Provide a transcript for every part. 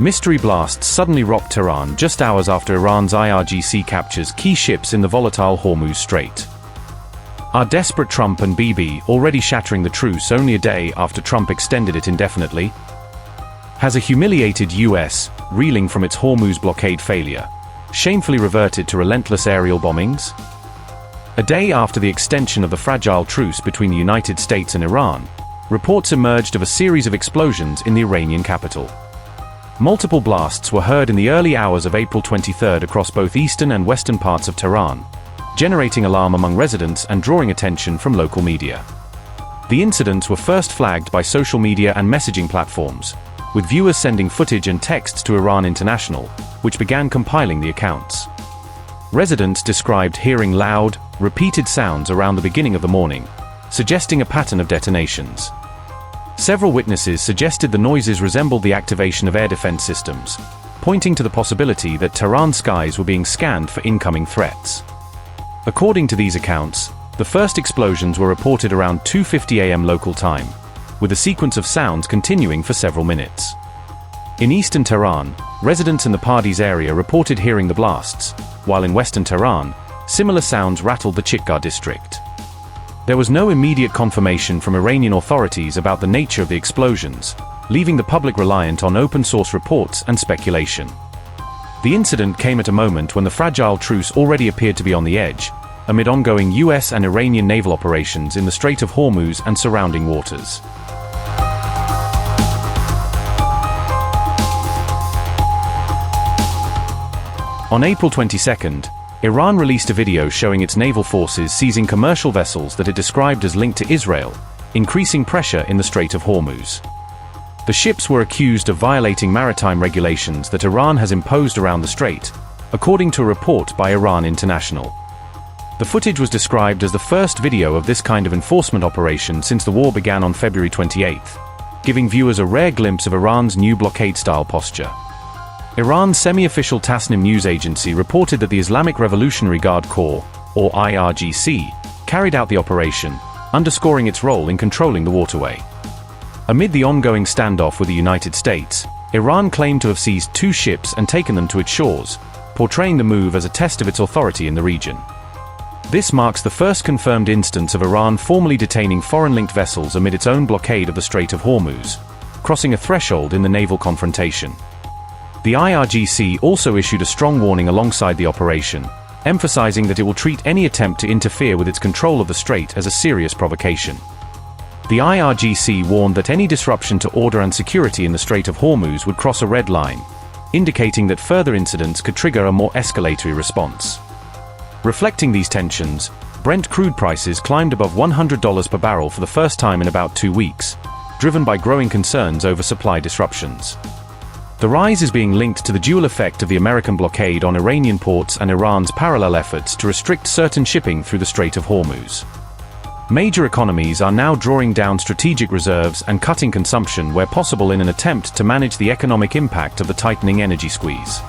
Mystery blasts suddenly rocked Tehran just hours after Iran's IRGC captures key ships in the volatile Hormuz Strait. Are desperate Trump and Bibi already shattering the truce only a day after Trump extended it indefinitely? Has a humiliated U.S., reeling from its Hormuz blockade failure, shamefully reverted to relentless aerial bombings? A day after the extension of the fragile truce between the United States and Iran, reports emerged of a series of explosions in the Iranian capital. Multiple blasts were heard in the early hours of April 23 across both eastern and western parts of Tehran, generating alarm among residents and drawing attention from local media. The incidents were first flagged by social media and messaging platforms, with viewers sending footage and texts to Iran International, which began compiling the accounts. Residents described hearing loud, repeated sounds around the beginning of the morning, suggesting a pattern of detonations. Several witnesses suggested the noises resembled the activation of air defense systems, pointing to the possibility that Tehran skies were being scanned for incoming threats. According to these accounts, the first explosions were reported around 2:50 a.m. local time, with a sequence of sounds continuing for several minutes. In eastern Tehran, residents in the Pardes area reported hearing the blasts, while in western Tehran, similar sounds rattled the Chitgar district. There was no immediate confirmation from Iranian authorities about the nature of the explosions, leaving the public reliant on open-source reports and speculation. The incident came at a moment when the fragile truce already appeared to be on the edge, amid ongoing U.S. and Iranian naval operations in the Strait of Hormuz and surrounding waters. On April 22, Iran released a video showing its naval forces seizing commercial vessels that it described as linked to Israel, increasing pressure in the Strait of Hormuz. The ships were accused of violating maritime regulations that Iran has imposed around the strait, according to a report by Iran International. The footage was described as the first video of this kind of enforcement operation since the war began on February 28, giving viewers a rare glimpse of Iran's new blockade-style posture. Iran's semi-official Tasnim news agency reported that the Islamic Revolutionary Guard Corps, or IRGC, carried out the operation, underscoring its role in controlling the waterway. Amid the ongoing standoff with the United States, Iran claimed to have seized 2 ships and taken them to its shores, portraying the move as a test of its authority in the region. This marks the first confirmed instance of Iran formally detaining foreign-linked vessels amid its own blockade of the Strait of Hormuz, crossing a threshold in the naval confrontation. The IRGC also issued a strong warning alongside the operation, emphasizing that it will treat any attempt to interfere with its control of the strait as a serious provocation. The IRGC warned that any disruption to order and security in the Strait of Hormuz would cross a red line, indicating that further incidents could trigger a more escalatory response. Reflecting these tensions, Brent crude prices climbed above $100 per barrel for the first time in about 2 weeks, driven by growing concerns over supply disruptions. The rise is being linked to the dual effect of the American blockade on Iranian ports and Iran's parallel efforts to restrict certain shipping through the Strait of Hormuz. Major economies are now drawing down strategic reserves and cutting consumption where possible in an attempt to manage the economic impact of the tightening energy squeeze.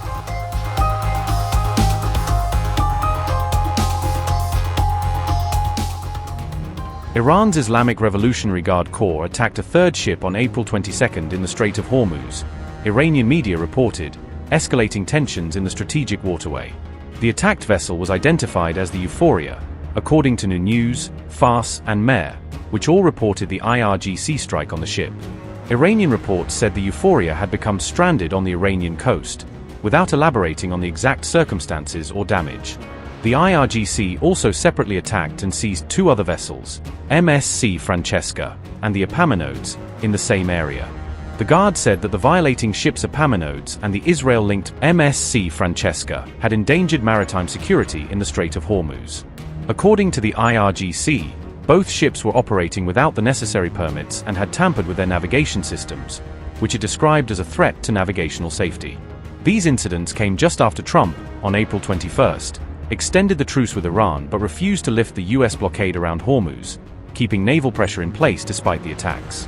Iran's Islamic Revolutionary Guard Corps attacked a 3rd ship on April 22 in the Strait of Hormuz, Iranian media reported, escalating tensions in the strategic waterway. The attacked vessel was identified as the Euphoria, according to News, Fars, and Mehr, which all reported the IRGC strike on the ship. Iranian reports said the Euphoria had become stranded on the Iranian coast, without elaborating on the exact circumstances or damage. The IRGC also separately attacked and seized 2 other vessels, MSC Francesca and the Epaminondas, in the same area. The Guard said that the violating ships Epaminondas and the Israel-linked MSC Francesca had endangered maritime security in the Strait of Hormuz. According to the IRGC, both ships were operating without the necessary permits and had tampered with their navigation systems, which it described as a threat to navigational safety. These incidents came just after Trump, on April 21, extended the truce with Iran but refused to lift the U.S. blockade around Hormuz, keeping naval pressure in place despite the attacks.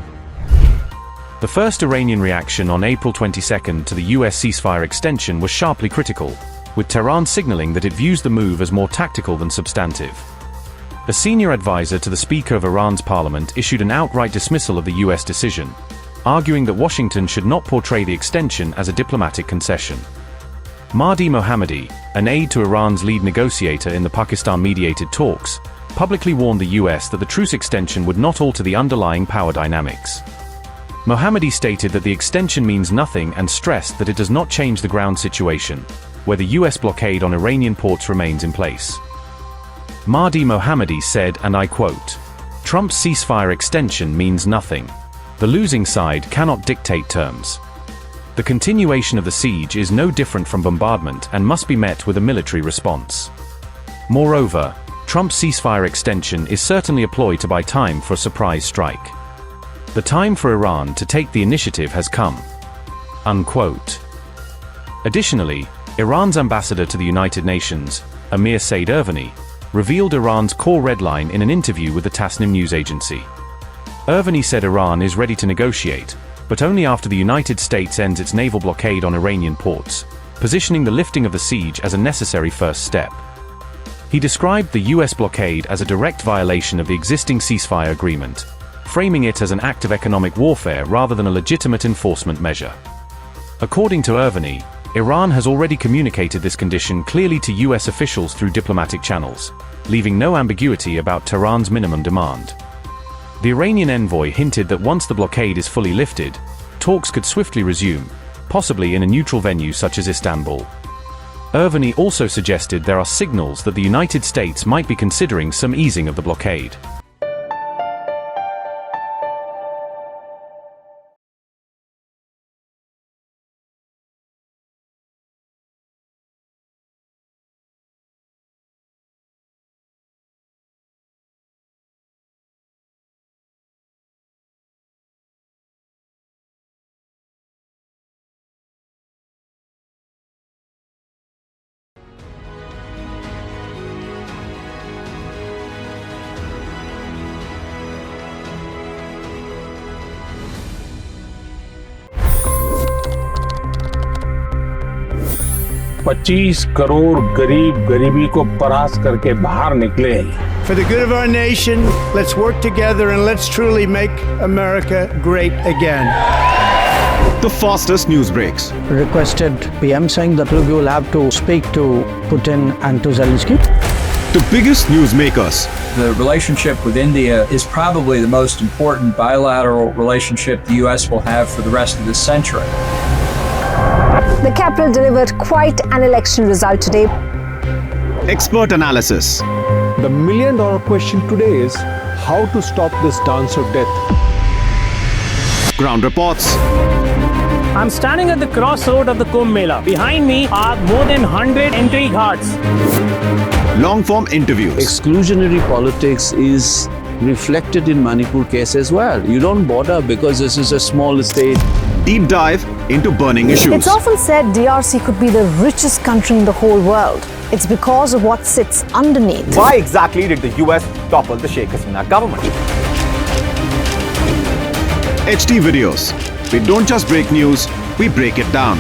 The first Iranian reaction on April 22 to the U.S. ceasefire extension was sharply critical, with Tehran signaling that it views the move as more tactical than substantive. A senior advisor to the Speaker of Iran's parliament issued an outright dismissal of the U.S. decision, arguing that Washington should not portray the extension as a diplomatic concession. Mahdi Mohammadi, an aide to Iran's lead negotiator in the Pakistan-mediated talks, publicly warned the US that the truce extension would not alter the underlying power dynamics. Mohammadi stated that the extension means nothing and stressed that it does not change the ground situation, where the US blockade on Iranian ports remains in place. Mahdi Mohammadi said, and I quote, "Trump's ceasefire extension means nothing. The losing side cannot dictate terms. The continuation of the siege is no different from bombardment and must be met with a military response. Moreover, Trump's ceasefire extension is certainly a ploy to buy time for a surprise strike. The time for Iran to take the initiative has come." Unquote. Additionally, Iran's ambassador to the United Nations, Amir Said Irvani, revealed Iran's core red line in an interview with the Tasnim news agency. Irvani said Iran is ready to negotiate, but only after the United States ends its naval blockade on Iranian ports, positioning the lifting of the siege as a necessary first step. He described the US blockade as a direct violation of the existing ceasefire agreement, framing it as an act of economic warfare rather than a legitimate enforcement measure. According to Irvani, Iran has already communicated this condition clearly to US officials through diplomatic channels, leaving no ambiguity about Tehran's minimum demand. The Iranian envoy hinted that once the blockade is fully lifted, talks could swiftly resume, possibly in a neutral venue such as Istanbul. Irvani also suggested there are signals that the United States might be considering some easing of the blockade. $25 crore गरीब गरीबी को परास्त करके बाहर निकले। For the good of our nation, let's work together and let's truly make America great again. The fastest news breaks. Requested PM saying that we will have to speak to Putin and to Zelensky. The biggest news makers. The relationship with India is probably the most important bilateral relationship the U.S. will have for the rest of this century. The capital delivered quite an election result today. Expert analysis. The million-dollar question today is how to stop this dance of death. Ground reports. I'm standing at the crossroad of the Kumbh Mela. Behind me are more than 100 entry ghats. Long-form interviews. Exclusionary politics is reflected in Manipur case as well. You don't bother because this is a small state. Deep dive into burning issues. It's often said DRC could be the richest country in the whole world. It's because of what sits underneath. Why exactly did the US topple the Sheikh Hasina government? HT videos. We don't just break news, we break it down.